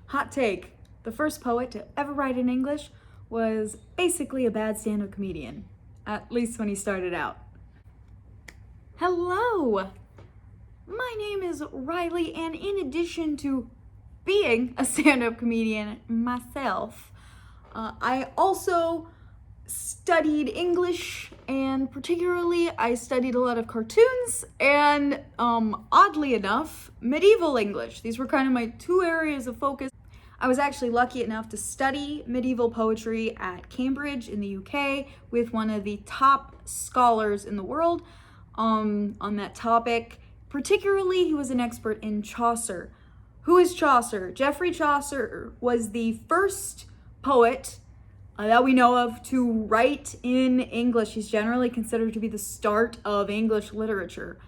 Hot take. The first poet to ever write in English was basically a bad stand-up comedian, at least when he started out. Hello! My name is Riley, and in addition to being a stand-up comedian myself, I also studied English, and particularly I studied a lot of cartoons and, oddly enough, medieval English. These were kind of my two areas of focus. I was actually lucky enough to study medieval poetry at Cambridge in the UK with one of the top scholars in the world on that topic. Particularly, he was an expert in Chaucer. Who is Chaucer? Geoffrey Chaucer was the first poet that we know of to write in English. He's generally considered to be the start of English literature.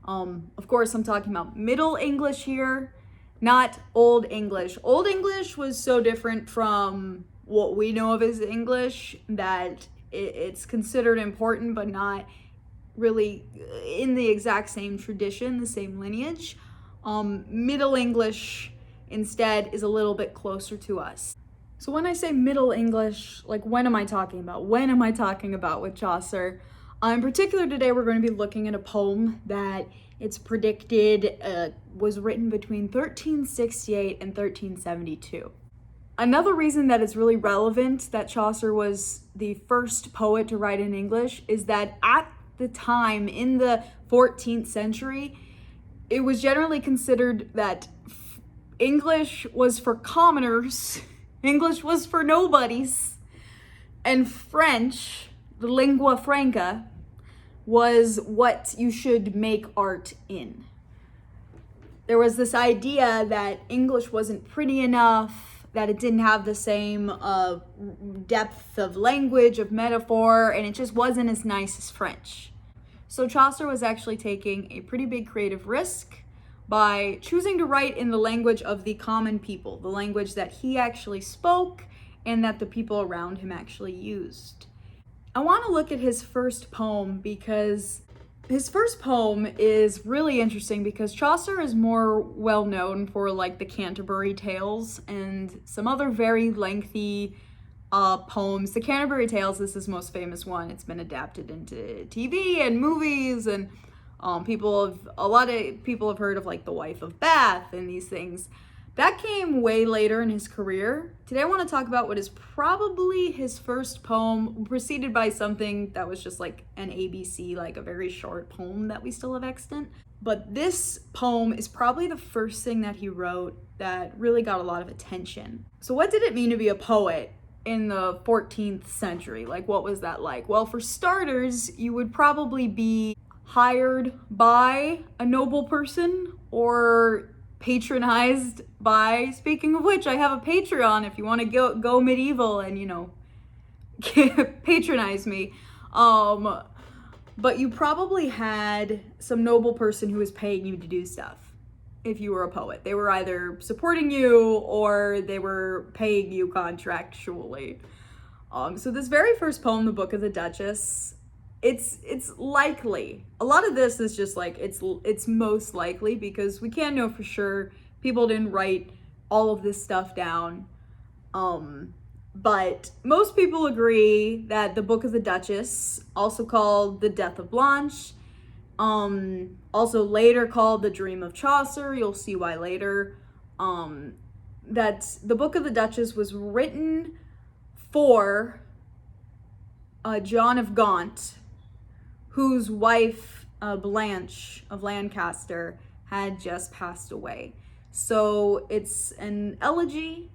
Of course, I'm talking about Middle English here, not Old English. Old English was so different from what we know of as English that it's considered important, but not really in the exact same tradition, the same lineage. Middle English instead is a little bit closer to us. So when I say Middle English, like when am I talking about? When am I talking about with Chaucer? In particular today we're going to be looking at a poem that it's predicted was written between 1368 and 1372. Another reason that it's really relevant that Chaucer was the first poet to write in English is that at the time in the 14th century, it was generally considered that English was for commoners, English was for nobodies, and French, the lingua franca, was what you should make art in. There was this idea that English wasn't pretty enough, that it didn't have the same depth of language, of metaphor, and it just wasn't as nice as French. So Chaucer was actually taking a pretty big creative risk by choosing to write in the language of the common people, the language that he actually spoke and that the people around him actually used. I want to look at his first poem because his first poem is really interesting because Chaucer is more well known for like the Canterbury Tales and some other very lengthy poems. The Canterbury Tales is his most famous one. It's been adapted into TV and movies, and a lot of people have heard of like The Wife of Bath and these things. That came way later in his career. Today I want to talk about what is probably his first poem, preceded by something that was just like an ABC, like a very short poem that we still have extant. But this poem is probably the first thing that he wrote that really got a lot of attention. So what did it mean to be a poet in the 14th century? Like, what was that like? Well, for starters, you would probably be hired by a noble person or patronized by, speaking of which, I have a Patreon if you want to go medieval and, patronize me. But you probably had some noble person who was paying you to do stuff if you were a poet. They were either supporting you or they were paying you contractually. So this very first poem, the Book of the Duchess, it's likely. A lot of this is just like, it's most likely because we can't know for sure. People didn't write all of this stuff down. But most people agree that the Book of the Duchess, also called The Death of Blanche, also later called The Dream of Chaucer, you'll see why later, that the Book of the Duchess was written for John of Gaunt, whose wife, Blanche of Lancaster, had just passed away. So it's an elegy.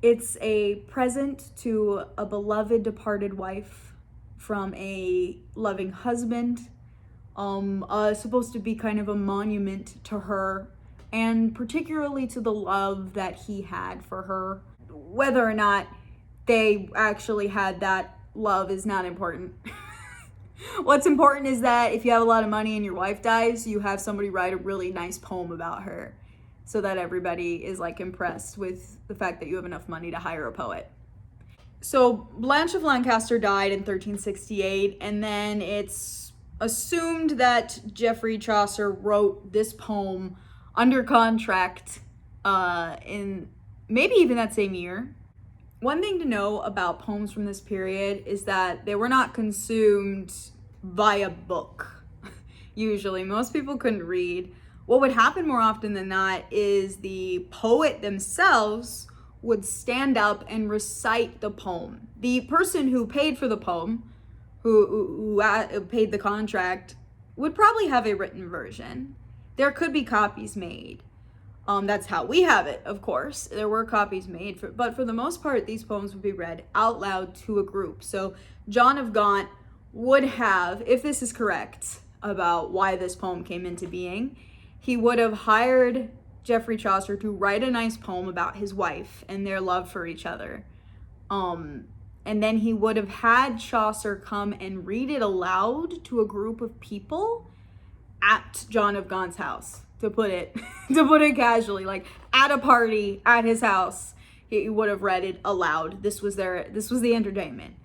It's a present to a beloved departed wife from a loving husband. Supposed to be kind of a monument to her, and particularly to the love that he had for her. Whether or not they actually had that love is not important. What's important is that if you have a lot of money and your wife dies, you have somebody write a really nice poem about her so that everybody is like impressed with the fact that you have enough money to hire a poet. So Blanche of Lancaster died in 1368, and then it's assumed that Geoffrey Chaucer wrote this poem under contract in maybe even that same year. One thing to know about poems from this period is that they were not consumed via book. Usually, most people couldn't read. What would happen more often than not is the poet themselves would stand up and recite the poem. The person who paid for the poem, who paid the contract, would probably have a written version. There could be copies made. That's how we have it, of course. There were copies made, but for the most part, these poems would be read out loud to a group. So John of Gaunt would have, if this is correct about why this poem came into being, he would have hired Geoffrey Chaucer to write a nice poem about his wife and their love for each other. And then he would have had Chaucer come and read it aloud to a group of people at John of Gaunt's house, to put it casually, like at a party at his house. He would have read it aloud. This was the entertainment.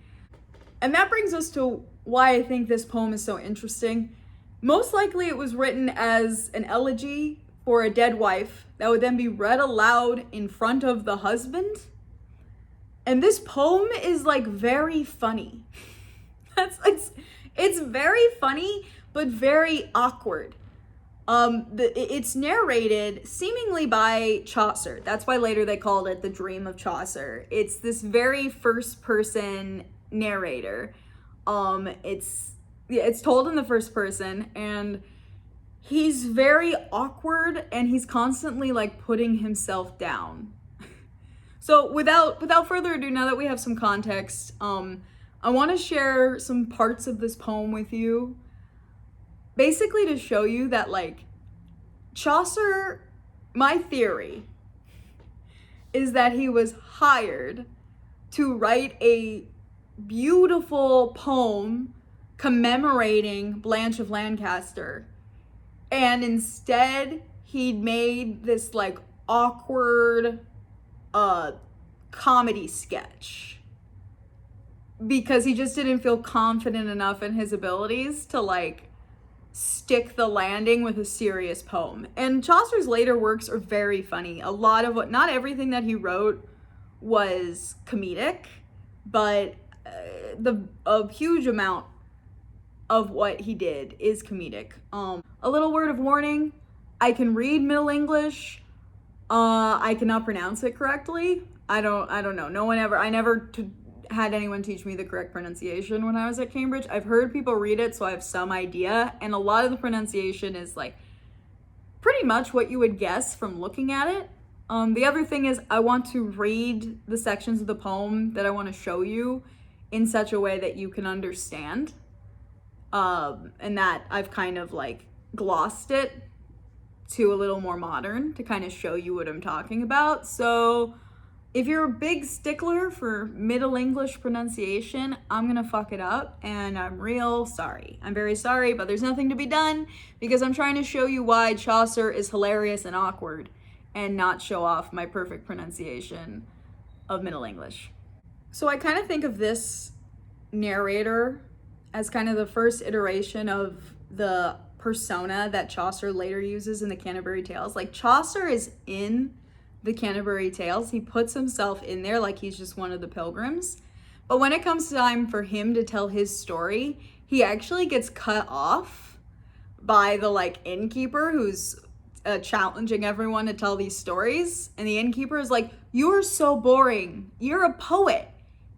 And that brings us to why I think this poem is so interesting. Most likely it was written as an elegy for a dead wife that would then be read aloud in front of the husband. And this poem is like very funny. It's very funny, but very awkward. It's narrated seemingly by Chaucer. That's why later they called it the Dream of Chaucer. It's this very first person narrator. It's told in the first person, and he's very awkward, and he's constantly like putting himself down. So without further ado, now that we have some context, I want to share some parts of this poem with you, basically to show you that like Chaucer, my theory is that he was hired to write a beautiful poem commemorating Blanche of Lancaster, and instead he'd made this like awkward comedy sketch because he just didn't feel confident enough in his abilities to like stick the landing with a serious poem. And Chaucer's later works are very funny. A lot of not everything that he wrote was comedic, but a huge amount of what he did is comedic. A little word of warning, I can read Middle English. I cannot pronounce it correctly. I don't know. I never had anyone teach me the correct pronunciation when I was at Cambridge. I've heard people read it, so I have some idea. And a lot of the pronunciation is like pretty much what you would guess from looking at it. The other thing is I want to read the sections of the poem that I want to show you in such a way that you can understand. And that I've kind of like glossed it to a little more modern to kind of show you what I'm talking about. So if you're a big stickler for Middle English pronunciation, I'm gonna fuck it up, and I'm real sorry. I'm very sorry, but there's nothing to be done because I'm trying to show you why Chaucer is hilarious and awkward and not show off my perfect pronunciation of Middle English. So I kind of think of this narrator as kind of the first iteration of the persona that Chaucer later uses in the Canterbury Tales. Like Chaucer is in the Canterbury Tales. He puts himself in there like he's just one of the pilgrims. But when it comes time for him to tell his story, he actually gets cut off by the like innkeeper who's challenging everyone to tell these stories. And the innkeeper is like, "You're so boring. You're a poet.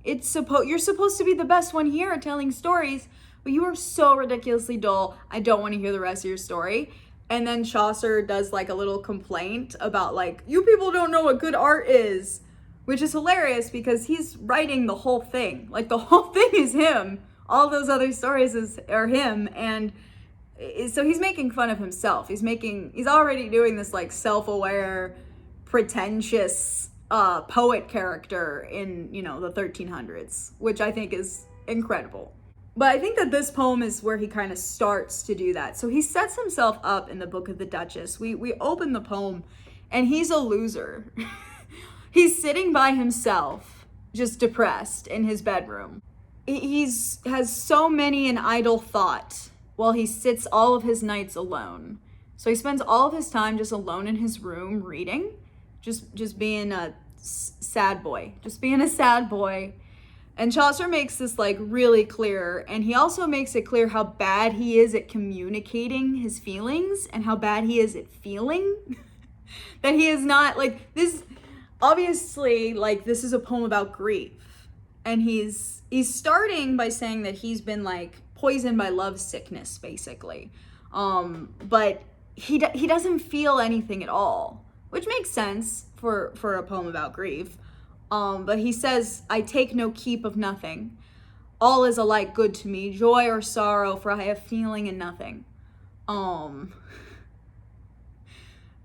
You're supposed to be the best one here at telling stories, but you are so ridiculously dull. I don't want to hear the rest of your story." And then Chaucer does like a little complaint about like, "You people don't know what good art is," which is hilarious because he's writing the whole thing. Like the whole thing is him. All those other stories are him. And so he's making fun of himself. He's already doing this like self-aware, pretentious poet character in, the 1300s, which I think is incredible. But I think that this poem is where he kind of starts to do that. So he sets himself up in the Book of the Duchess. We open the poem and he's a loser. He's sitting by himself, just depressed in his bedroom. Has so many an idle thought while he sits all of his nights alone. So he spends all of his time just alone in his room reading, just being a sad boy, just being a sad boy. And Chaucer makes this like really clear, and he also makes it clear how bad he is at communicating his feelings and how bad he is at feeling. That he is not like this. Obviously, like, this is a poem about grief, and he's starting by saying that he's been like poisoned by love sickness, basically. But he doesn't feel anything at all, which makes sense for a poem about grief. But he says, I take no keep of nothing. All is alike good to me, joy or sorrow, for I have feeling in nothing.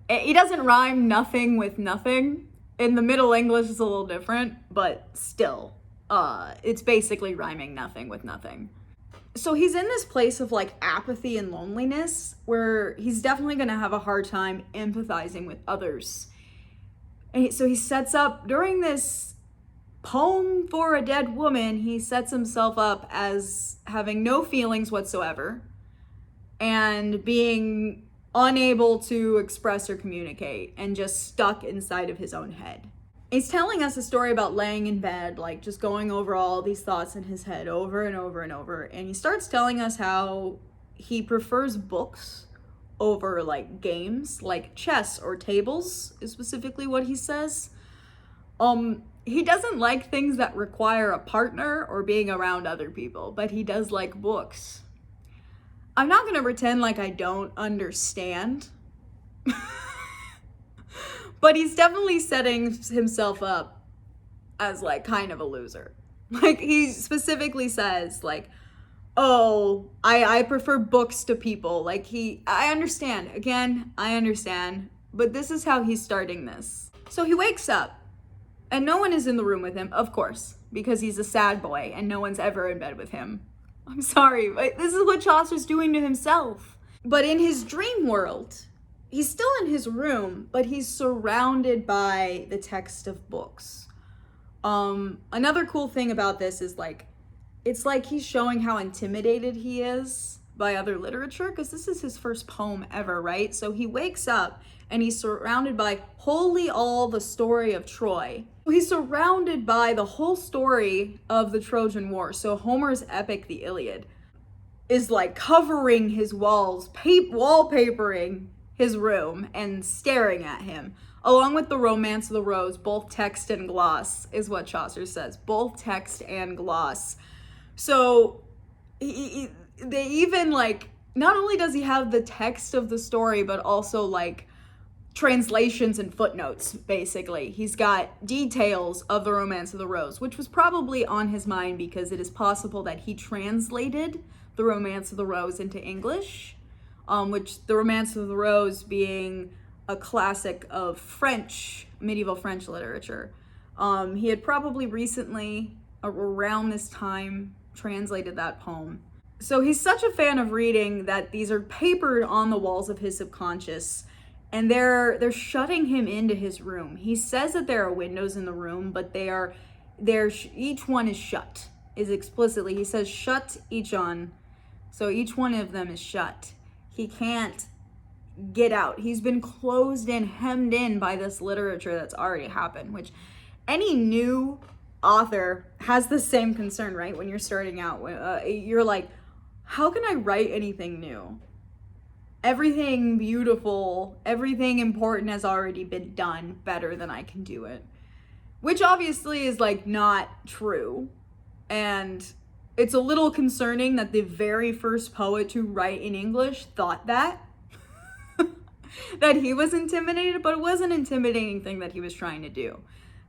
He doesn't rhyme nothing with nothing. In the Middle English, it's a little different, but still, it's basically rhyming nothing with nothing. So he's in this place of like apathy and loneliness where he's definitely going to have a hard time empathizing with others. And so he sets up, during this poem for a dead woman, he sets himself up as having no feelings whatsoever and being unable to express or communicate and just stuck inside of his own head. He's telling us a story about laying in bed, like just going over all these thoughts in his head over and over and over. And he starts telling us how he prefers books over like games, like chess or tables is specifically what he says. He doesn't like things that require a partner or being around other people, but he does like books. I'm not gonna pretend like I don't understand. But he's definitely setting himself up as like kind of a loser. Like he specifically says like, oh, I prefer books to people. Like I understand. Again, I understand. But this is how he's starting this. So he wakes up and no one is in the room with him, of course, because he's a sad boy and no one's ever in bed with him. I'm sorry, but this is what Chaucer's doing to himself. But in his dream world, he's still in his room, but he's surrounded by the text of books. Another cool thing about this is like, it's like he's showing how intimidated he is by other literature, because this is his first poem ever, right? So he wakes up and he's surrounded by wholly all the story of Troy. He's surrounded by the whole story of the Trojan War. So Homer's epic, the Iliad, is like covering his walls, wallpapering his room and staring at him, along with the Romance of the Rose, both text and gloss, is what Chaucer says, both text and gloss. So they even like, not only does he have the text of the story, but also like translations and footnotes, basically. He's got details of the Romance of the Rose, which was probably on his mind because it is possible that he translated the Romance of the Rose into English, which the Romance of the Rose being a classic of French, medieval French literature. He had probably recently, around this time, translated that poem. So he's such a fan of reading that these are papered on the walls of his subconscious, and they're shutting him into his room. He says that there are windows in the room, but each one is shut, is explicitly, he says shut each on. So each one of them is shut. He can't get out. He's been closed in, hemmed in by this literature that's already happened, which any new author has the same concern, right? When you're starting out, you're like, how can I write anything new? Everything beautiful, everything important has already been done better than I can do it. Which obviously is like not true. And it's a little concerning that the very first poet to write in English thought that. That he was intimidated, but it was an intimidating thing that he was trying to do.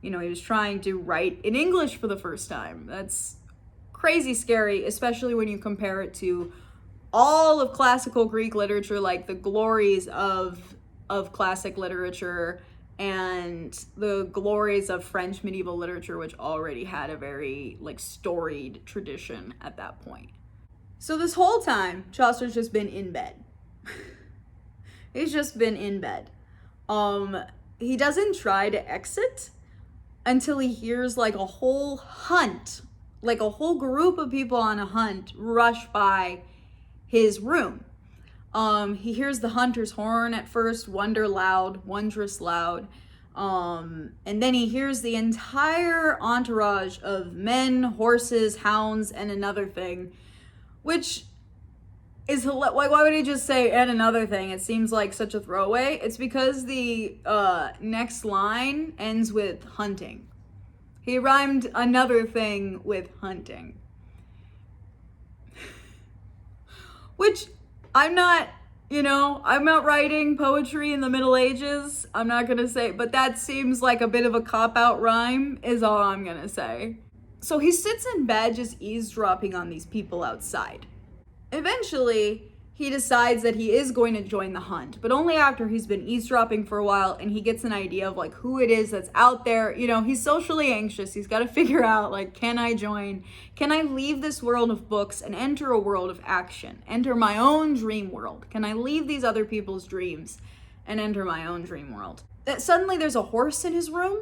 You know, he was trying to write in English for the first time. That's crazy scary, especially when you compare it to all of classical Greek literature, like the glories of classic literature and the glories of French medieval literature, which already had a very like storied tradition at that point. So this whole time, Chaucer's just been in bed. He's just been in bed. He doesn't try to exit until he hears like a whole hunt, like a whole group of people on a hunt rush by his room. He hears the hunter's horn at first, wondrous loud. And then he hears the entire entourage of men, horses, hounds, and another thing, which is like, why would he just say and another thing? It seems like such a throwaway. It's because the next line ends with hunting. He rhymed another thing with hunting. Which I'm not writing poetry in the Middle Ages. I'm not gonna say, but that seems like a bit of a cop-out rhyme is all I'm gonna say. So he sits in bed just eavesdropping on these people outside. Eventually, he decides that he is going to join the hunt, but only after he's been eavesdropping for a while and he gets an idea of like who it is that's out there. He's socially anxious. He's got to figure out like, can I join? Can I leave this world of books and enter a world of action? Enter my own dream world? Can I leave these other people's dreams and enter my own dream world? Suddenly there's a horse in his room.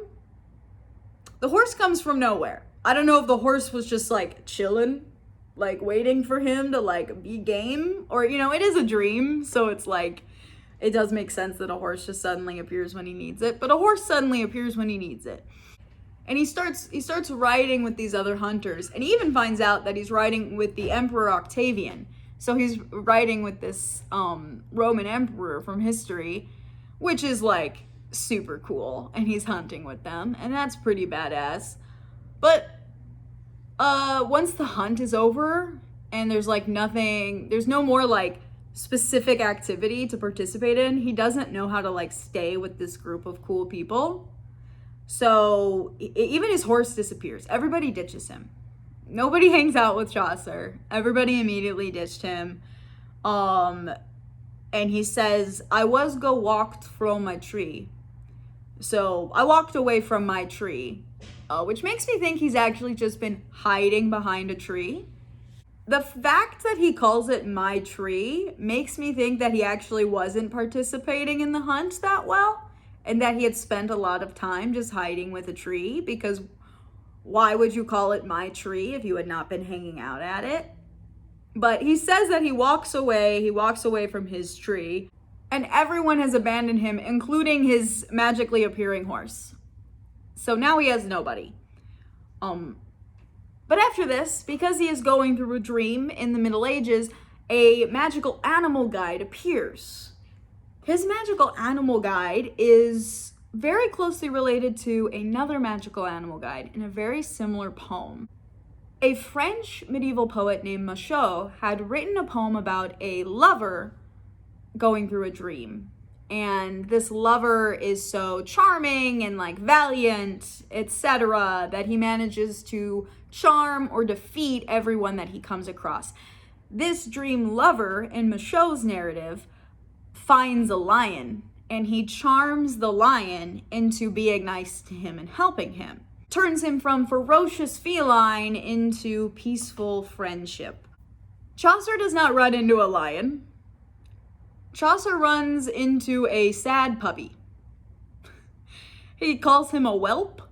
The horse comes from nowhere. I don't know if the horse was just like chilling, like waiting for him to like be game, or it is a dream, so it's like it does make sense that a horse just suddenly appears when he needs it, but a horse suddenly appears when he needs it. And he starts riding with these other hunters, and he even finds out that he's riding with the Emperor Octavian. So he's riding with this Roman emperor from history, which is like super cool, and he's hunting with them, and that's pretty badass. But once the hunt is over and there's like nothing, there's no more like specific activity to participate in, he doesn't know how to like stay with this group of cool people. So even his horse disappears. Everybody ditches him. Nobody hangs out with Chaucer. Everybody immediately ditched him. And he says, I was go walked from my tree. So I walked away from my tree. Which makes me think he's actually just been hiding behind a tree. The fact that he calls it my tree makes me think that he actually wasn't participating in the hunt that well, and that he had spent a lot of time just hiding with a tree, because why would you call it my tree if you had not been hanging out at it? But he says that he walks away from his tree, and everyone has abandoned him, including his magically appearing horse. So now he has nobody. But after this, because he is going through a dream in the Middle Ages, a magical animal guide appears. His magical animal guide is very closely related to another magical animal guide in a very similar poem. A French medieval poet named Michaud had written a poem about a lover going through a dream. And this lover is so charming and like valiant, etc., that he manages to charm or defeat everyone that he comes across. This dream lover in Michaud's narrative finds a lion, and he charms the lion into being nice to him and helping him. Turns him from ferocious feline into peaceful friendship. Chaucer does not run into a lion. Chaucer runs into a sad puppy. He calls him a whelp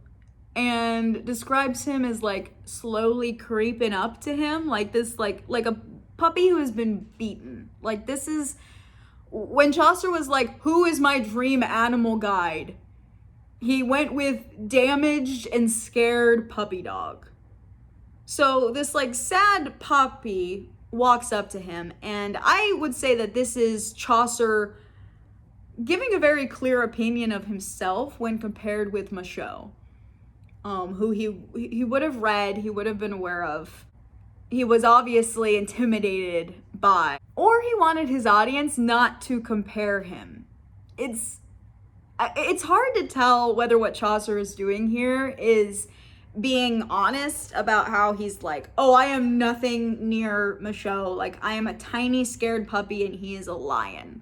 and describes him as like slowly creeping up to him, like this, like a puppy who has been beaten. Like this is when Chaucer was like, who is my dream animal guide? He went with damaged and scared puppy dog. So this like sad puppy walks up to him, and I would say that this is Chaucer giving a very clear opinion of himself when compared with Michaud, who he would have read, he would have been aware of. He was obviously intimidated by, or he wanted his audience not to compare him. It's hard to tell whether what Chaucer is doing here is being honest about how he's like, oh, I am nothing near Michaud, like I am a tiny scared puppy and he is a lion.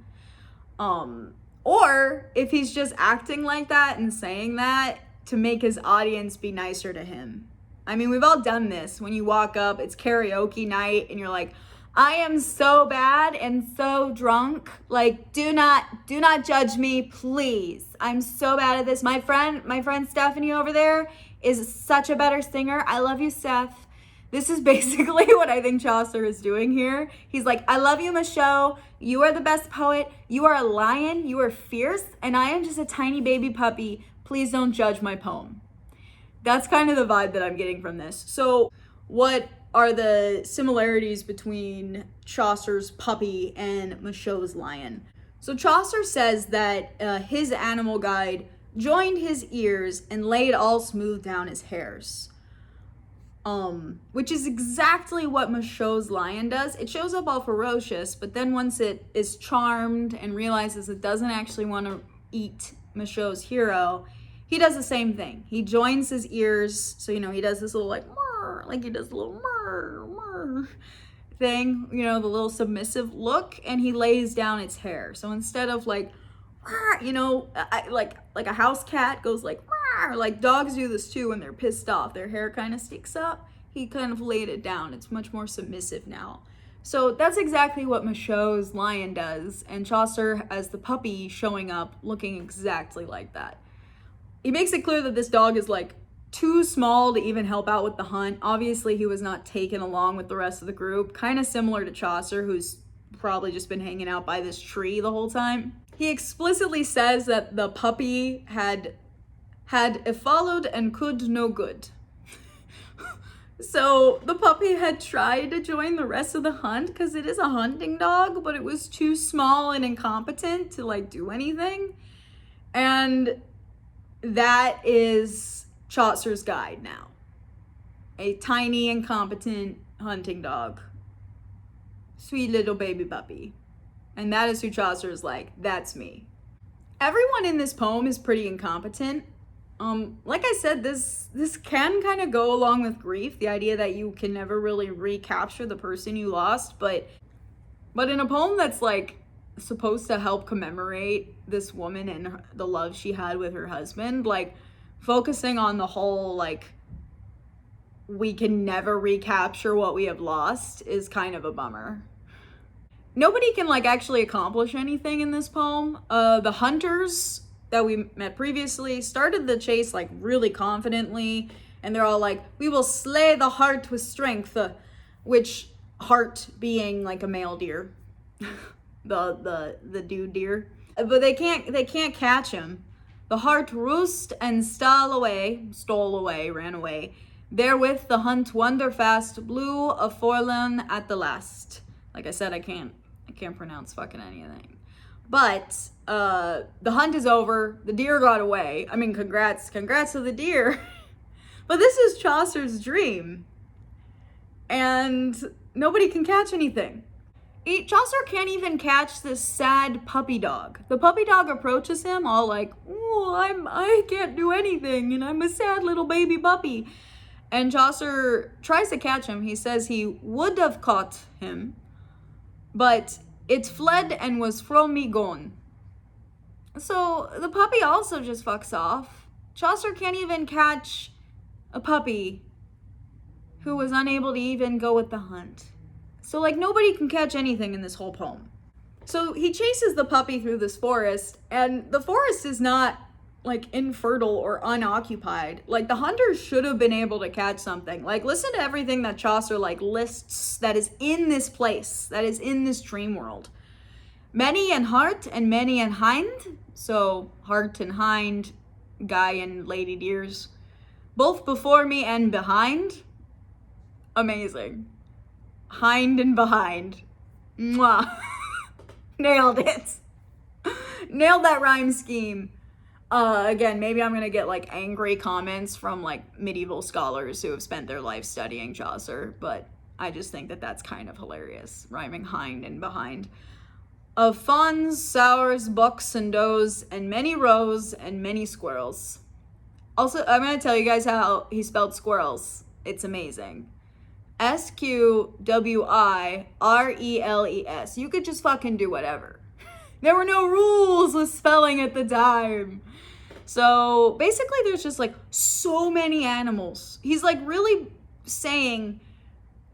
Or if he's just acting like that and saying that to make his audience be nicer to him. I mean, we've all done this. When you walk up, it's karaoke night and you're like, I am so bad and so drunk. Like, do not judge me, please. I'm so bad at this. My friend Stephanie over there is such a better singer. I love you, Steph. This is basically what I think Chaucer is doing here. He's like, I love you, Michaud. You are the best poet. You are a lion. You are fierce. And I am just a tiny baby puppy. Please don't judge my poem. That's kind of the vibe that I'm getting from this. So what are the similarities between Chaucer's puppy and Michaud's lion? So Chaucer says that his animal guide joined his ears and laid all smooth down his hairs. Which is exactly what Michaud's lion does. It shows up all ferocious, but then once it is charmed and realizes it doesn't actually want to eat Michaud's hero, he does the same thing. He joins his ears, so, he does this little he does a little thing, the little submissive look, and he lays down its hair. So instead of like a house cat goes like dogs do this too when they're pissed off. Their hair kind of sticks up. He kind of laid it down. It's much more submissive now. So that's exactly what Michaud's lion does, and Chaucer as the puppy showing up looking exactly like that. He makes it clear that this dog is too small to even help out with the hunt. Obviously, he was not taken along with the rest of the group, kind of similar to Chaucer, who's probably just been hanging out by this tree the whole time. He explicitly says that the puppy had followed and could no good. So the puppy had tried to join the rest of the hunt because it is a hunting dog, but it was too small and incompetent to do anything. And that is Chaucer's guide now. A tiny, incompetent hunting dog. Sweet little baby puppy. And that is who Chaucer is like. That's me. Everyone in this poem is pretty incompetent. Like I said, this can kind of go along with grief, the idea that you can never really recapture the person you lost, but in a poem that's supposed to help commemorate this woman and the love she had with her husband, focusing on the whole we can never recapture what we have lost is kind of a bummer. Nobody can actually accomplish anything in this poem. The hunters that we met previously started the chase really confidently, and they're all we will slay the hart with strength, which hart being a male deer. the dude deer. But they can't catch him. The hart roost and stole away, ran away. Therewith the hunt wonder fast blew a forlorn at the last. Like I said, I can't pronounce fucking anything. But the hunt is over. The deer got away. I mean, congrats to the deer. But this is Chaucer's dream. And nobody can catch anything. Chaucer can't even catch this sad puppy dog. The puppy dog approaches him all I can't do anything, and I'm a sad little baby puppy. And Chaucer tries to catch him. He says he would have caught him, but it fled and was from me gone. So the puppy also just fucks off. Chaucer can't even catch a puppy who was unable to even go with the hunt. So nobody can catch anything in this whole poem. So he chases the puppy through this forest, and the forest is not infertile or unoccupied. The hunters should have been able to catch something. Listen to everything that Chaucer lists that is in this place, that is in this dream world. Many an hart and many an hind, so hart and hind, guy and lady deers, both before me and behind. Amazing. Hind and behind. Mwah. Nailed it. Nailed that rhyme scheme. Again, maybe I'm gonna get angry comments from medieval scholars who have spent their life studying Chaucer, but I just think that that's kind of hilarious, rhyming hind and behind. Of fawns, sows, bucks, and does, and many roes, and many squirrels. Also, I'm gonna tell you guys how he spelled squirrels. It's amazing. Squirrels. You could just fucking do whatever. There were no rules with spelling at the time. So basically there's just so many animals. He's really saying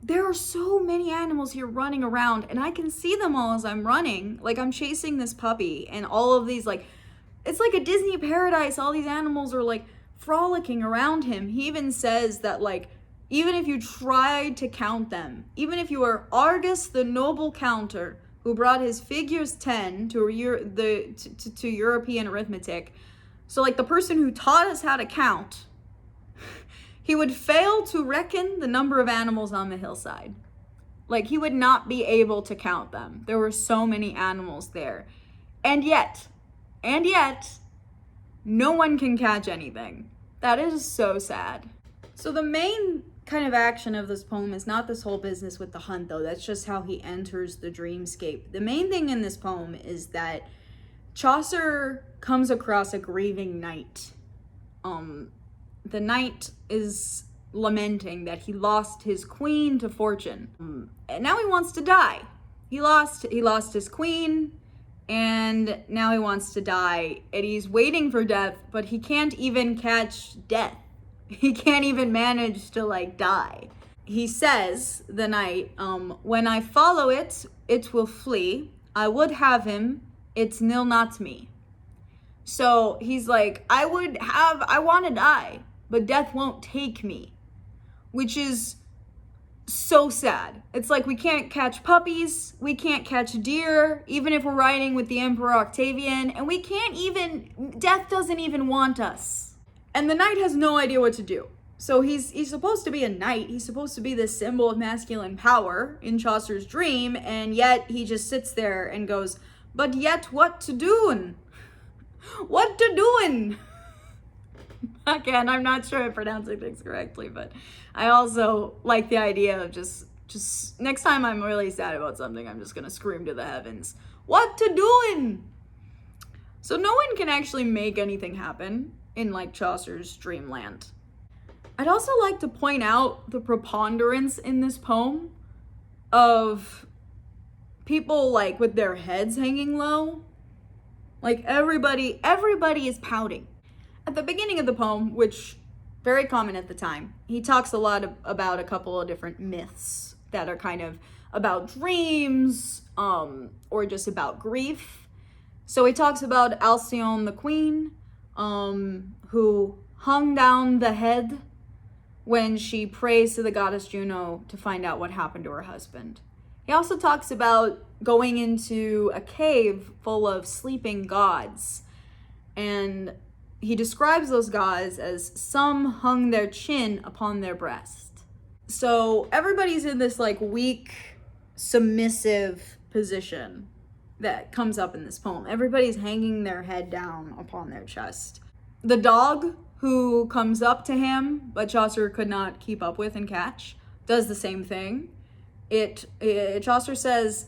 there are so many animals here running around, and I can see them all as I'm running. I'm chasing this puppy, and all of these it's like a Disney paradise. All these animals are frolicking around him. He even says that even if you tried to count them, even if you were Argus the noble counter, who brought his figures 10 to European arithmetic, So like the person who taught us how to count, he would fail to reckon the number of animals on the hillside. Like he would not be able to count them. There were so many animals there. And yet, no one can catch anything. That is so sad. So the main kind of action of this poem is not this whole business with the hunt, though. That's just how he enters the dreamscape. The main thing in this poem is that Chaucer comes across a grieving knight. The knight is lamenting that he lost his queen to fortune, and now he wants to die. He lost his queen, and now he wants to die, and he's waiting for death, but he can't even catch death. He can't even manage to like die. He says, the knight, when I follow it, it will flee. I would have him, it's nil not me. So he's like, I want to die, but death won't take me, which is so sad. It's like we can't catch puppies, we can't catch deer, even if we're riding with the Emperor Octavian, and death doesn't even want us. And the knight has no idea what to do. So he's supposed to be a knight, he's supposed to be this symbol of masculine power in Chaucer's dream, and yet he just sits there and goes, but yet what to doin'? What to doin'? Again, I'm not sure I'm pronouncing things correctly, but I also like the idea of just next time I'm really sad about something, I'm just gonna scream to the heavens, what to doin'? So no one can actually make anything happen in like Chaucer's dreamland. I'd also like to point out the preponderance in this poem of people like with their heads hanging low. Like everybody is pouting. At the beginning of the poem, which very common at the time, he talks a lot about a couple of different myths that are kind of about dreams, or just about grief. So he talks about Alcyone the queen, who hung down the head when she prays to the goddess Juno to find out what happened to her husband. He also talks about going into a cave full of sleeping gods, and he describes those gods as some hung their chin upon their breast. So everybody's in this like weak, submissive position that comes up in this poem. Everybody's hanging their head down upon their chest. The dog who comes up to him, but Chaucer could not keep up with and catch, does the same thing. Chaucer says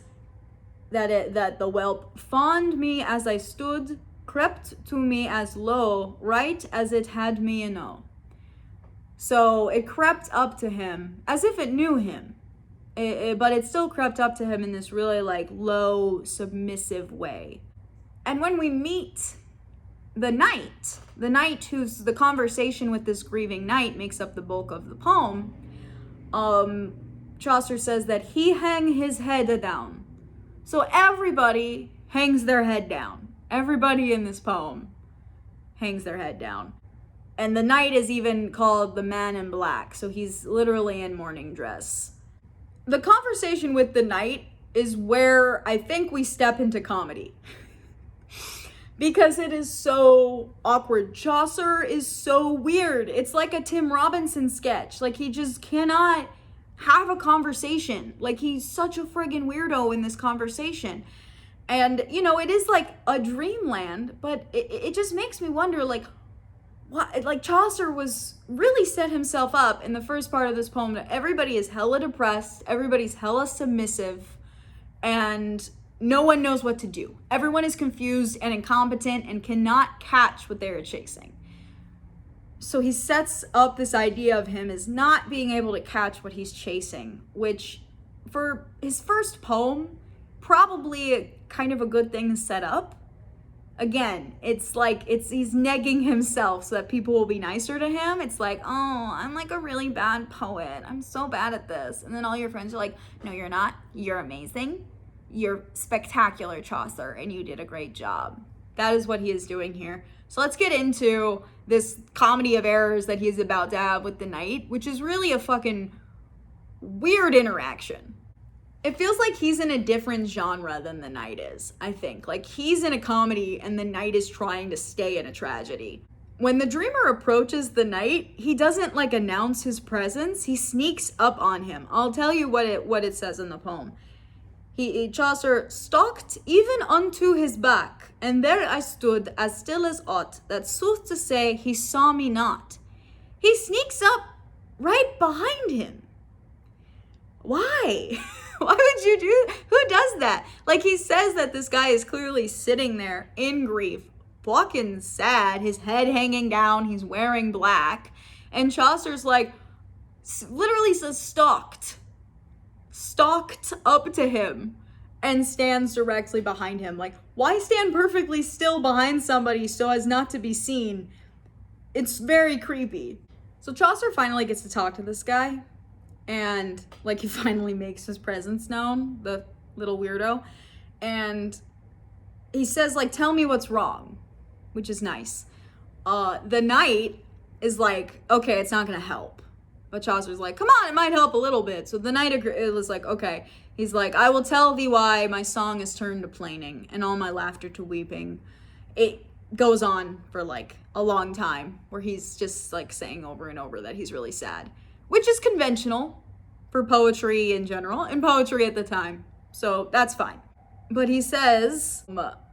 that the whelp fawned me as I stood, crept to me as low, right as it had me enow. So it crept up to him as if it knew him, but it still crept up to him in this really like low, submissive way. And when we meet the knight who's the conversation with this grieving knight makes up the bulk of the poem, Chaucer says that he hang his head down. So everybody hangs their head down. Everybody in this poem hangs their head down. And the knight is even called the man in black, so he's literally in mourning dress. The conversation with the knight is where I think we step into comedy. Because it is so awkward. Chaucer is so weird. It's like a Tim Robinson sketch. Like he just cannot have a conversation. Like he's such a friggin' weirdo in this conversation. And, you know, it is like a dreamland, but it just makes me wonder, like, what, like Chaucer was really set himself up in the first part of this poem that everybody is hella depressed, everybody's hella submissive, and no one knows what to do. Everyone is confused and incompetent and cannot catch what they are chasing. So he sets up this idea of him as not being able to catch what he's chasing, which for his first poem, probably kind of a good thing to set up. Again, it's like he's negging himself so that people will be nicer to him. It's like, oh, I'm like a really bad poet. I'm so bad at this. And then all your friends are like, no, you're not. You're amazing. You're spectacular, Chaucer, and you did a great job. That is what he is doing here. So let's get into this comedy of errors that he's about to have with the knight, which is really a fucking weird interaction. It feels like he's in a different genre than the knight is, I think. Like, he's in a comedy and the knight is trying to stay in a tragedy. When the dreamer approaches the knight, he doesn't like announce his presence. He sneaks up on him. I'll tell you what it says in the poem. Chaucer stalked even unto his back, and there I stood as still as aught, that sooth to say he saw me not. He sneaks up right behind him. Why? Why would you do? Who does that? Like, he says that this guy is clearly sitting there in grief, fucking sad, his head hanging down, he's wearing black, and Chaucer's like, literally says stalked up to him and stands directly behind him. Like, why stand perfectly still behind somebody so as not to be seen? It's very creepy. So Chaucer finally gets to talk to this guy, and like, he finally makes his presence known, the little weirdo, and he says, like, tell me what's wrong, which is nice. The knight is like, okay, it's not gonna help. But Chaucer's like, come on, it might help a little bit. So the knight was like, okay. He's like, I will tell thee why my song is turned to plaining and all my laughter to weeping. It goes on for like a long time where he's just like saying over and over that he's really sad, which is conventional for poetry in general and poetry at the time. So that's fine. But he says,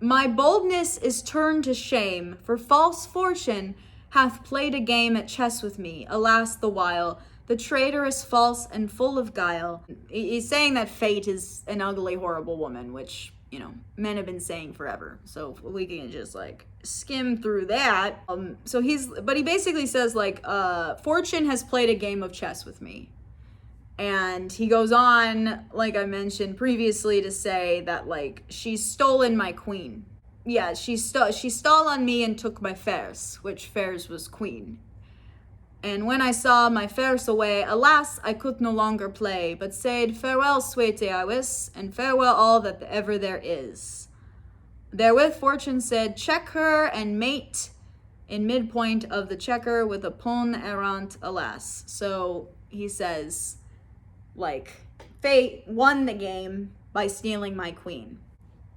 my boldness is turned to shame, for false fortune hath played a game at chess with me, alas the while. The traitor is false and full of guile. He's saying that fate is an ugly, horrible woman, which, you know, men have been saying forever. So we can just like skim through that. But he basically says like, fortune has played a game of chess with me. And he goes on, like I mentioned previously, to say that like, she's stolen my queen. Yeah, she stole on me and took my fares, which fares was queen. And when I saw my fares away, alas, I could no longer play, but said, farewell, sweetie, I wis, and farewell all that ever there is. Therewith fortune said, check her and mate in midpoint of the checker with a pawn errant, alas. So he says, like, fate won the game by stealing my queen.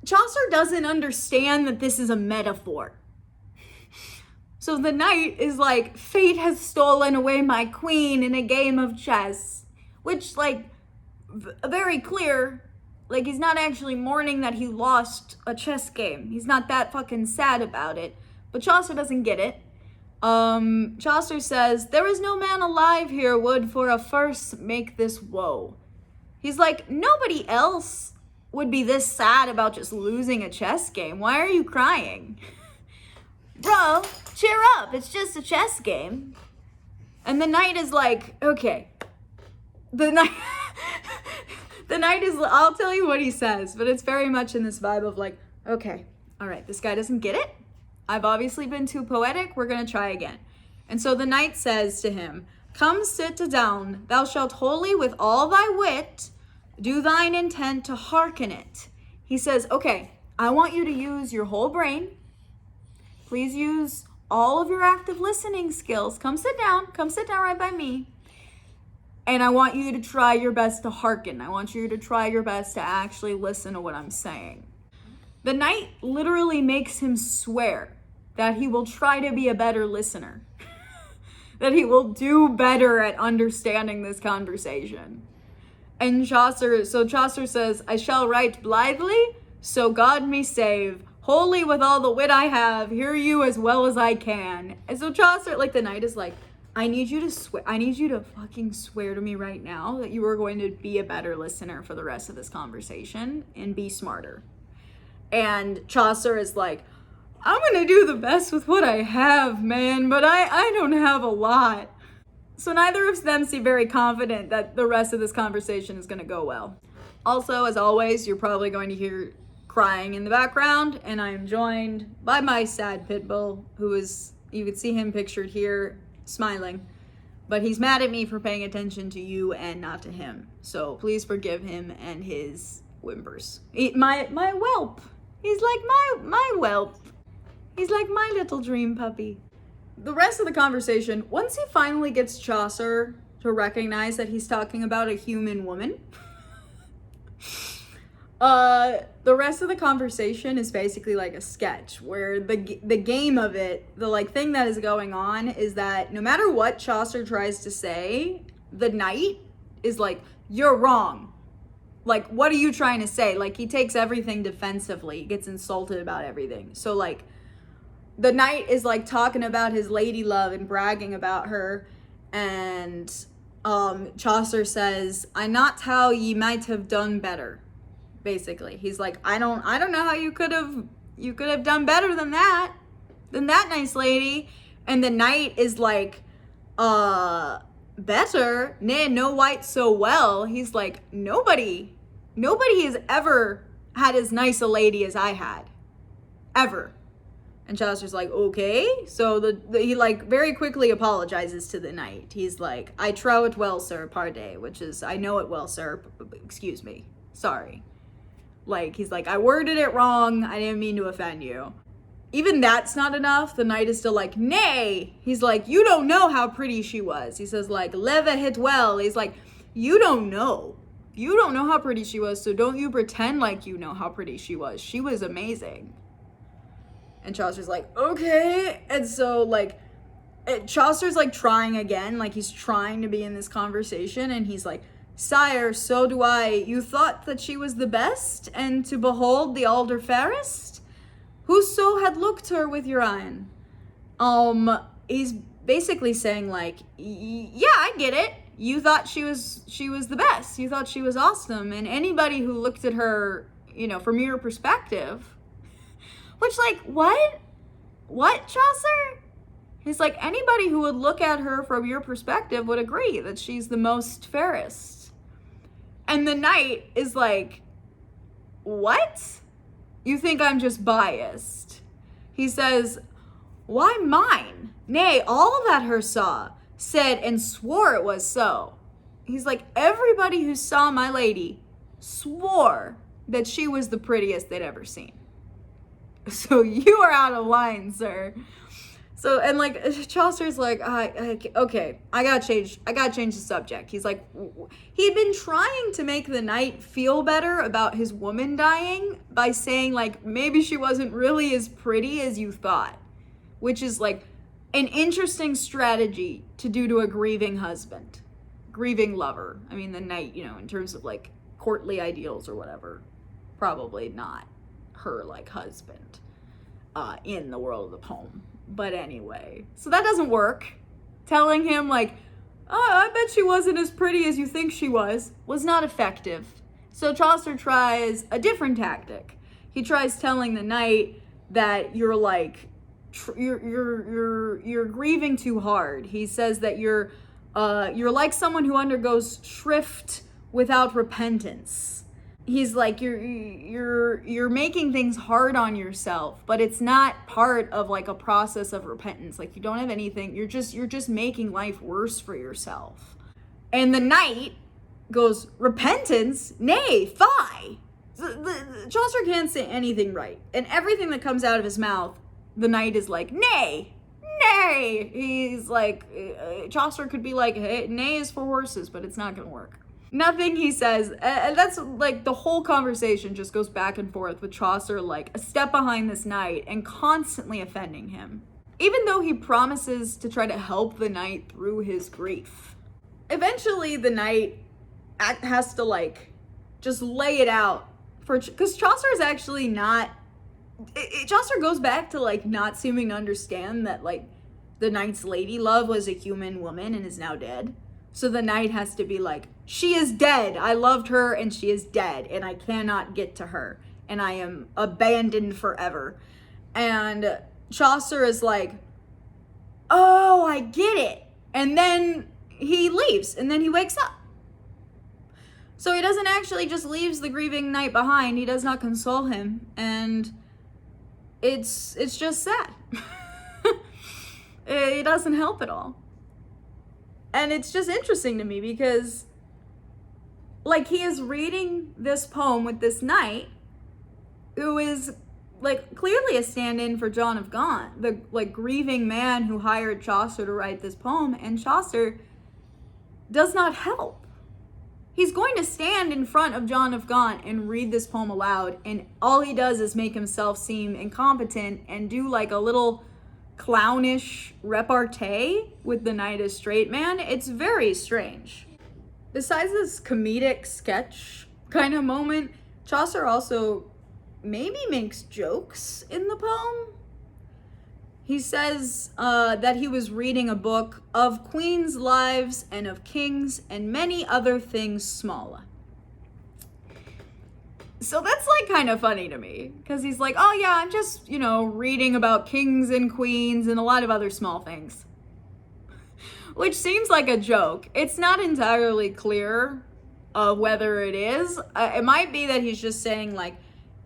Chaucer doesn't understand that this is a metaphor. So the knight is like, fate has stolen away my queen in a game of chess, which, like, very clear, like, he's not actually mourning that he lost a chess game. He's not that fucking sad about it, but Chaucer doesn't get it. Chaucer says, there is no man alive here would for a first make this woe. He's like, nobody else would be this sad about just losing a chess game. Why are you crying? Bro, cheer up. It's just a chess game. And the knight is like, okay. The knight is, I'll tell you what he says, but it's very much in this vibe of like, okay, all right, this guy doesn't get it. I've obviously been too poetic. We're going to try again. And so the knight says to him, come sit down. Thou shalt wholly with all thy wit do thine intent to hearken it. He says, okay, I want you to use your whole brain. Please use all of your active listening skills. Come sit down right by me. And I want you to try your best to hearken. I want you to try your best to actually listen to what I'm saying. The knight literally makes him swear that he will try to be a better listener, that he will do better at understanding this conversation. And Chaucer says, I shall write blithely, so God me save. Wholly with all the wit I have, hear you as well as I can. And so Chaucer, like, the knight is like, I need you to fucking swear to me right now that you are going to be a better listener for the rest of this conversation and be smarter. And Chaucer is like, I'm gonna do the best with what I have, man, but I don't have a lot. So neither of them seem very confident that the rest of this conversation is gonna go well. Also, as always, you're probably going to hear crying in the background, and I am joined by my sad pit bull, who is, you can see him pictured here, smiling. But he's mad at me for paying attention to you and not to him. So please forgive him and his whimpers. My whelp. He's like my whelp. He's like my little dream puppy. The rest of the conversation, once he finally gets Chaucer to recognize that he's talking about a human woman, The rest of the conversation is basically like a sketch where the game of it, the like thing that is going on is that no matter what Chaucer tries to say, the knight is like, you're wrong. Like, what are you trying to say? Like, he takes everything defensively, gets insulted about everything. So like, the knight is like talking about his lady love and bragging about her, and Chaucer says, I not how ye might have done better. Basically, he's like, I don't know how you could have done better than that nice lady. And the knight is like, better, nay, no white so well. He's like, nobody has ever had as nice a lady as I had, ever. And Chaucer's like, okay. So he like very quickly apologizes to the knight. He's like, I trow it well, sir, pardon, which is, I know it well, sir, excuse me, sorry. Like, he's like, I worded it wrong, I didn't mean to offend you. Even that's not enough. The knight is still like, nay. He's like, you don't know how pretty she was. He says like, leve hit well. He's like, you don't know how pretty she was, so don't you pretend like you know how pretty she was. She was amazing. And Chaucer's like, okay. And so like, Chaucer's like trying again, like he's trying to be in this conversation, and he's like, sire, so do I. You thought that she was the best, and to behold the alder fairest? Whoso had looked her with your eyen. He's basically saying like, yeah, I get it. You thought she was the best. You thought she was awesome, and anybody who looked at her, you know, from your perspective, which like, what, Chaucer? He's like, anybody who would look at her from your perspective would agree that she's the most fairest. And the knight is like, what? You think I'm just biased? He says, why mine? Nay, all that her saw, said and swore it was so. He's like, everybody who saw my lady swore that she was the prettiest they'd ever seen. So you are out of line, sir. So, and like, Chaucer's like, okay, I gotta change the subject. He's like, he'd been trying to make the knight feel better about his woman dying by saying like, maybe she wasn't really as pretty as you thought, which is like an interesting strategy to do to a grieving lover. I mean, the knight, you know, in terms of like courtly ideals or whatever, probably not her like husband in the world of the poem. But anyway, so that doesn't work. Telling him like, oh, I bet she wasn't as pretty as you think she was not effective. So Chaucer tries a different tactic. He tries telling the knight that you're like, you're grieving too hard. He says that you're like someone who undergoes shrift without repentance. He's like, you're making things hard on yourself, but it's not part of like a process of repentance. Like, you don't have anything, you're just making life worse for yourself. And the knight goes, repentance? Nay, fie. Chaucer can't say anything right. And everything that comes out of his mouth, the knight is like, nay. He's like, Chaucer could be like, hey, nay is for horses, but it's not gonna work. Nothing he says, and that's like the whole conversation just goes back and forth with Chaucer like a step behind this knight and constantly offending him, even though he promises to try to help the knight through his grief. Eventually the knight has to like just lay it out because Chaucer is actually not, Chaucer goes back to like not seeming to understand that like the knight's lady love was a human woman and is now dead. So the knight has to be like, she is dead. I loved her and she is dead and I cannot get to her and I am abandoned forever. And Chaucer is like, oh, I get it. And then he leaves and then he wakes up. So he doesn't actually just leaves the grieving knight behind. He does not console him. And it's just sad. It doesn't help at all. And it's just interesting to me because, like, he is reading this poem with this knight who is, like, clearly a stand-in for John of Gaunt, the, like, grieving man who hired Chaucer to write this poem, and Chaucer does not help. he's going to stand in front of John of Gaunt and read this poem aloud, and all he does is make himself seem incompetent and do like a little clownish repartee with the knight as straight man. It's very strange. Besides this comedic sketch kind of moment, Chaucer also maybe makes jokes in the poem. He says that he was reading a book of queens' lives and of kings and many other things small. So that's like kind of funny to me, because he's like, oh yeah, I'm just, reading about kings and queens and a lot of other small things. Which seems like a joke. It's not entirely clear whether it is. It might be that he's just saying like,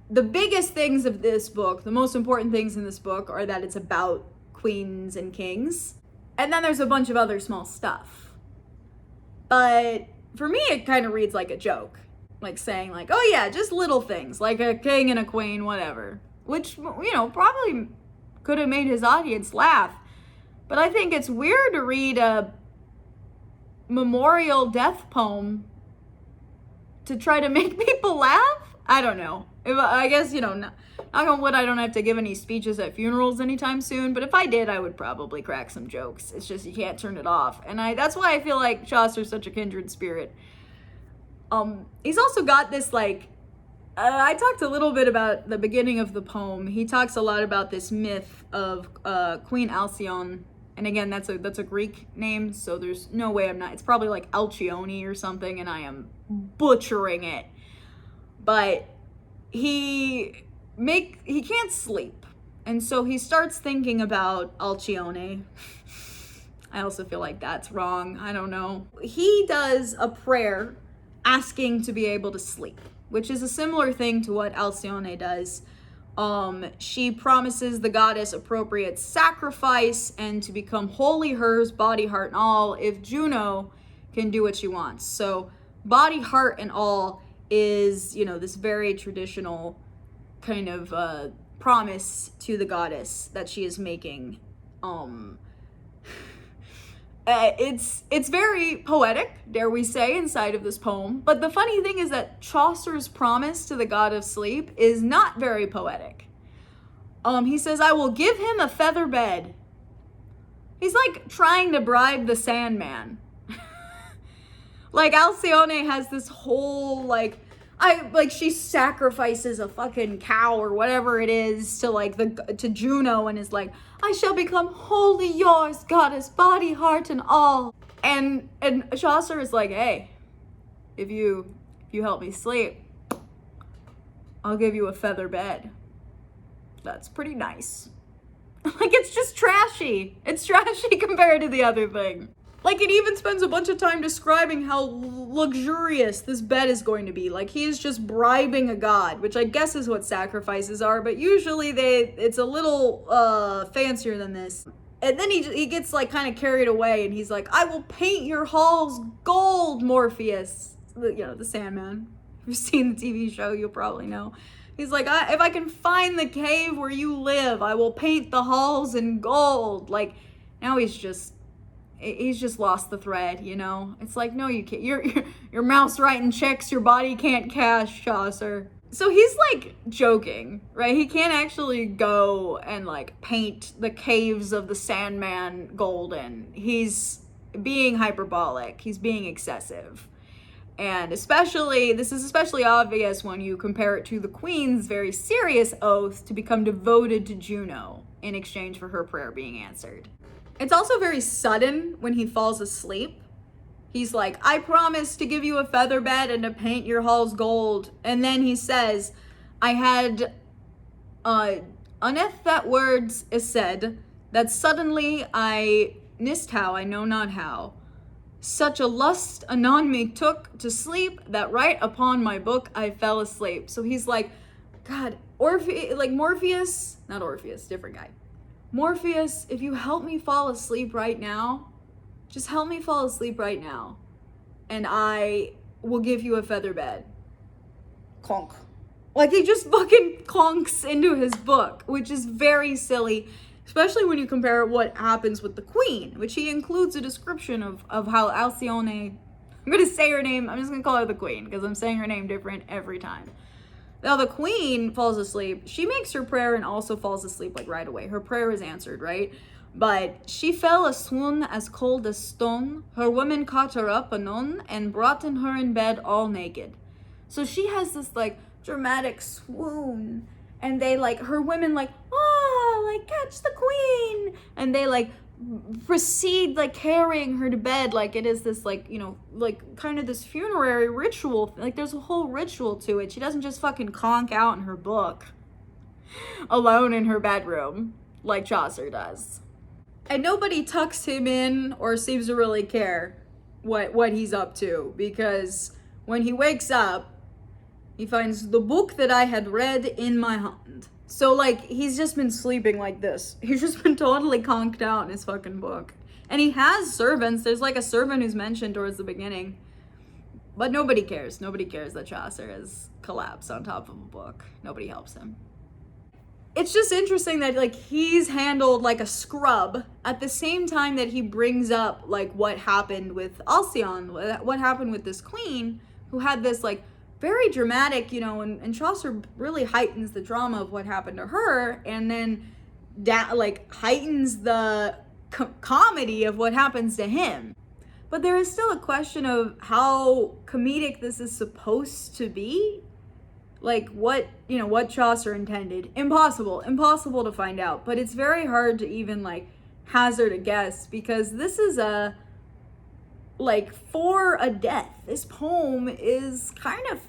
the biggest things of this book, the most important things in this book, are that it's about queens and kings. And then there's a bunch of other small stuff. But for me, it kind of reads like a joke. Like saying like, oh yeah, just little things, like a king and a queen, whatever. Which, probably could have made his audience laugh. But I think it's weird to read a memorial death poem to try to make people laugh. I don't know. I guess, knock on wood, I don't have to give any speeches at funerals anytime soon, but if I did, I would probably crack some jokes. It's just you can't turn it off. And that's why I feel like Chaucer's such a kindred spirit. He's also got this, I talked a little bit about the beginning of the poem. He talks a lot about this myth of Queen Alcyone. And again, that's a Greek name, so there's no way it's probably like Alcione or something, and I am butchering it. But he can't sleep, and so he starts thinking about Alcione. I also feel like that's wrong. I don't know. He does a prayer asking to be able to sleep, which is a similar thing to what Alcyone does. She promises the goddess appropriate sacrifice and to become wholly hers, body, heart, and all, if Juno can do what she wants. So body, heart, and all is, this very traditional kind of promise to the goddess that she is making. It's very poetic, dare we say, inside of this poem. But the funny thing is that Chaucer's promise to the god of sleep is not very poetic. He says, I will give him a feather bed. He's like trying to bribe the Sandman. Like Alcyone has this whole she sacrifices a fucking cow or whatever it is to Juno, and is like, I shall become wholly yours, goddess, body, heart, and all. And Chaucer is like, hey, if you help me sleep, I'll give you a feather bed. That's pretty nice. It's just trashy. It's trashy compared to the other thing. It even spends a bunch of time describing how luxurious this bed is going to be. He is just bribing a god, which I guess is what sacrifices are, but usually it's a little fancier than this. And then he gets kind of carried away, and he's like, I will paint your halls gold, Morpheus. The Sandman. If you've seen the TV show, you'll probably know. He's like, if I can find the cave where you live, I will paint the halls in gold. Now he's just lost the thread, It's like, no, you can't. Your mouth's writing checks your body can't cash, Chaucer. So he's joking, right? He can't actually go and paint the caves of the Sandman golden. He's being hyperbolic. He's being excessive. And this is especially obvious when you compare it to the Queen's very serious oath to become devoted to Juno in exchange for her prayer being answered. It's also very sudden when he falls asleep. He's like, I promise to give you a feather bed and to paint your halls gold. And then he says, I had, unneth that words is said, that suddenly I nist how, I know not how. Such a lust anon me took to sleep, that right upon my book I fell asleep. So he's like, God, Morpheus, not Orpheus, different guy. Morpheus, if you help me fall asleep right now, just help me fall asleep right now, and I will give you a feather bed. Clonk. He just fucking clonks into his book, which is very silly, especially when you compare what happens with the Queen, which he includes a description of how Alcyone I'm gonna say her name. I'm just gonna call her the Queen because I'm saying her name different every time. Now the Queen falls asleep. She makes her prayer and also falls asleep like right away. Her prayer is answered, right? But she fell a swoon as cold as stone. Her women caught her up anon and brought in her in bed all naked. So she has this like dramatic swoon, and they like, her women like, oh, like catch the Queen, and they like proceed like carrying her to bed like it is this like, you know, like kind of this funerary ritual. Like there's a whole ritual to it. She doesn't just fucking conk out in her book alone in her bedroom like Chaucer does. And nobody tucks him in or seems to really care what he's up to, because when he wakes up, he finds the book that I had read in my hand. So, like, he's just been sleeping like this. He's just been totally conked out in his fucking book. And he has servants. There's, like, a servant who's mentioned towards the beginning. But nobody cares. Nobody cares that Chaucer has collapsed on top of a book. Nobody helps him. It's just interesting that, like, he's handled like a scrub at the same time that he brings up, like, what happened with Alcyone, what happened with this queen who had this, like, very dramatic, you know, and Chaucer really heightens the drama of what happened to her, and then that like heightens the comedy of what happens to him. But there is still a question of how comedic this is supposed to be. Like what, you know, what Chaucer intended. Impossible to find out. But it's very hard to even like hazard a guess, because this is a like for a death. This poem is kind of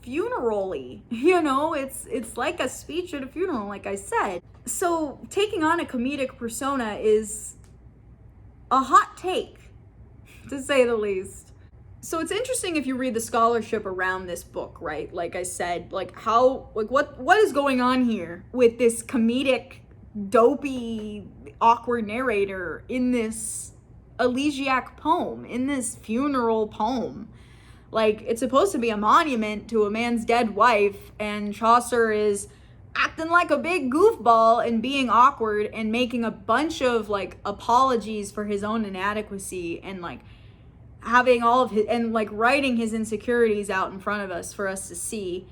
funeral-y, you know, it's like a speech at a funeral, like I said. So taking on a comedic persona is a hot take, to say the least. So it's interesting if you read the scholarship around this book, right? Like I said, like how, like what is going on here with this comedic, dopey, awkward narrator in this elegiac poem, in this funeral poem. Like, it's supposed to be a monument to a man's dead wife, and Chaucer is acting like a big goofball and being awkward and making a bunch of, like, apologies for his own inadequacy, and, like, having all of his, and, like, writing his insecurities out in front of us for us to see.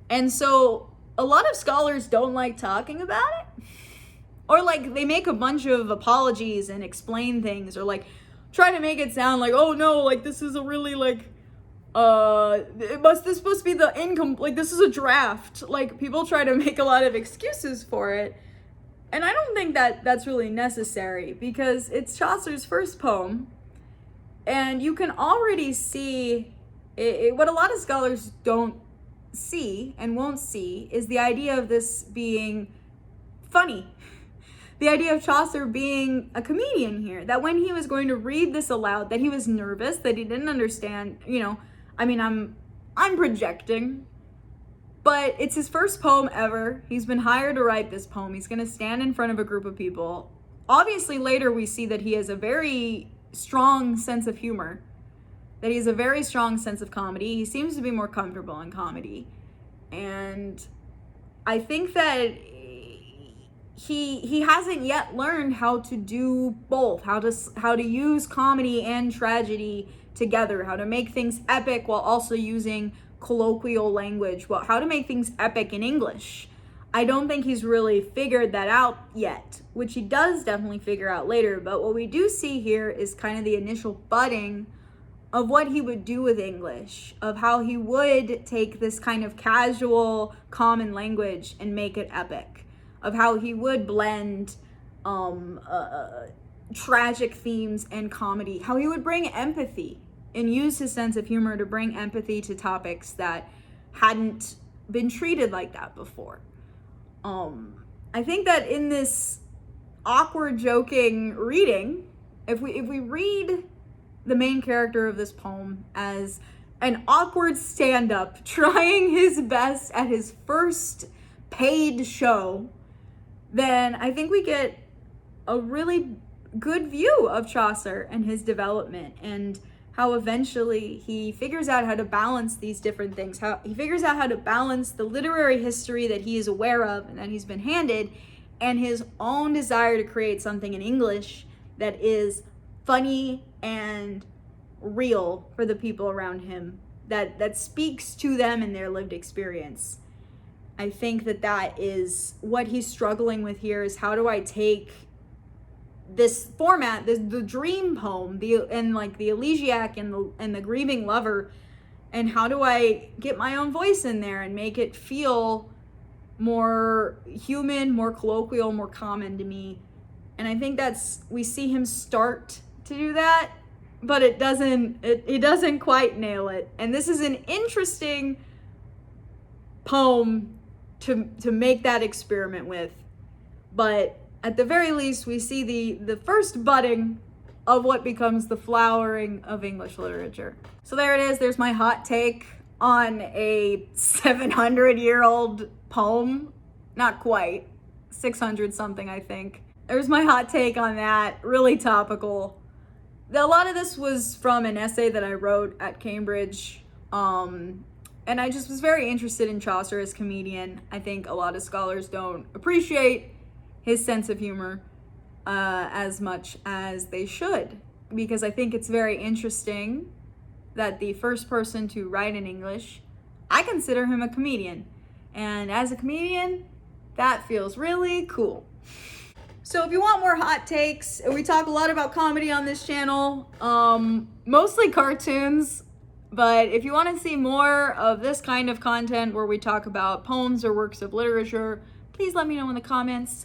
And so, a lot of scholars don't like talking about it. Or, like, they make a bunch of apologies and explain things, or, like, try to make it sound like, oh, no, like, this is a really, like, this is supposed to be the like, this is a draft. Like, people try to make a lot of excuses for it. And I don't think that that's really necessary, because it's Chaucer's first poem. And you can already see what a lot of scholars don't see and won't see is the idea of this being funny. The idea of Chaucer being a comedian here, that when he was going to read this aloud, that he was nervous, that he didn't understand, you know, I mean, I'm projecting, but it's his first poem ever. He's been hired to write this poem. He's going to stand in front of a group of people. Obviously, later we see that he has a very strong sense of humor, that he has a very strong sense of comedy. He seems to be more comfortable in comedy. And I think that he hasn't yet learned how to do both, how to use comedy and tragedy together, how to make things epic while also using colloquial language, how to make things epic in English. I don't think he's really figured that out yet, which he does definitely figure out later. But what we do see here is kind of the initial budding of what he would do with English, of how he would take this kind of casual, common language and make it epic, of how he would blend tragic themes and comedy, how he would bring empathy and use his sense of humor to bring empathy to topics that hadn't been treated like that before. I think that in this awkward joking reading, if we read the main character of this poem as an awkward stand-up trying his best at his first paid show, then I think we get a really good view of Chaucer and his development, and how eventually he figures out how to balance these different things, how he figures out how to balance the literary history that he is aware of and that he's been handed, and his own desire to create something in English that is funny and real for the people around him, that speaks to them and their lived experience. I think that is what he's struggling with here, is how do I take this format, the dream poem, and like the elegiac and the grieving lover, and how do I get my own voice in there and make it feel more human, more colloquial, more common to me. And I think we see him start to do that, but it doesn't quite nail it. And this is an interesting poem to make that experiment with. But at the very least, we see the first budding of what becomes the flowering of English literature. So there it is. There's my hot take on a 700-year-old poem. Not quite. 600 something, I think. There's my hot take on that. Really topical. A lot of this was from an essay that I wrote at Cambridge. And I just was very interested in Chaucer as comedian. I think a lot of scholars don't appreciate his sense of humor as much as they should, because I think it's very interesting that the first person to write in English, I consider him a comedian. And as a comedian, that feels really cool. So if you want more hot takes, we talk a lot about comedy on this channel, mostly cartoons. But if you want to see more of this kind of content where we talk about poems or works of literature, please let me know in the comments.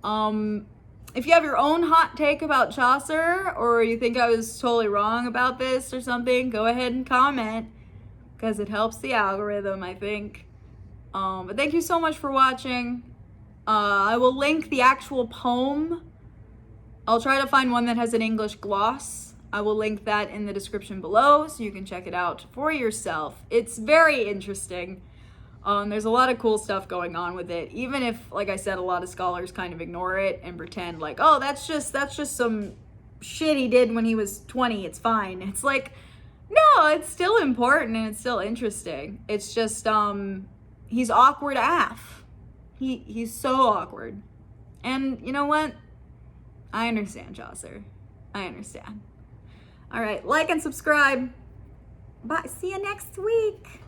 If you have your own hot take about Chaucer, or you think I was totally wrong about this or something, go ahead and comment, because it helps the algorithm, I think. But thank you so much for watching. I will link the actual poem. I'll try to find one that has an English gloss. I will link that in the description below so you can check it out for yourself. It's very interesting. There's a lot of cool stuff going on with it, even if, like I said, a lot of scholars kind of ignore it and pretend like, oh, that's just some shit he did when he was 20, it's fine. It's like, no, it's still important and it's still interesting. It's just, he's awkward AF. He's so awkward. And you know what? I understand, Chaucer. I understand. All right, like and subscribe. Bye. See you next week.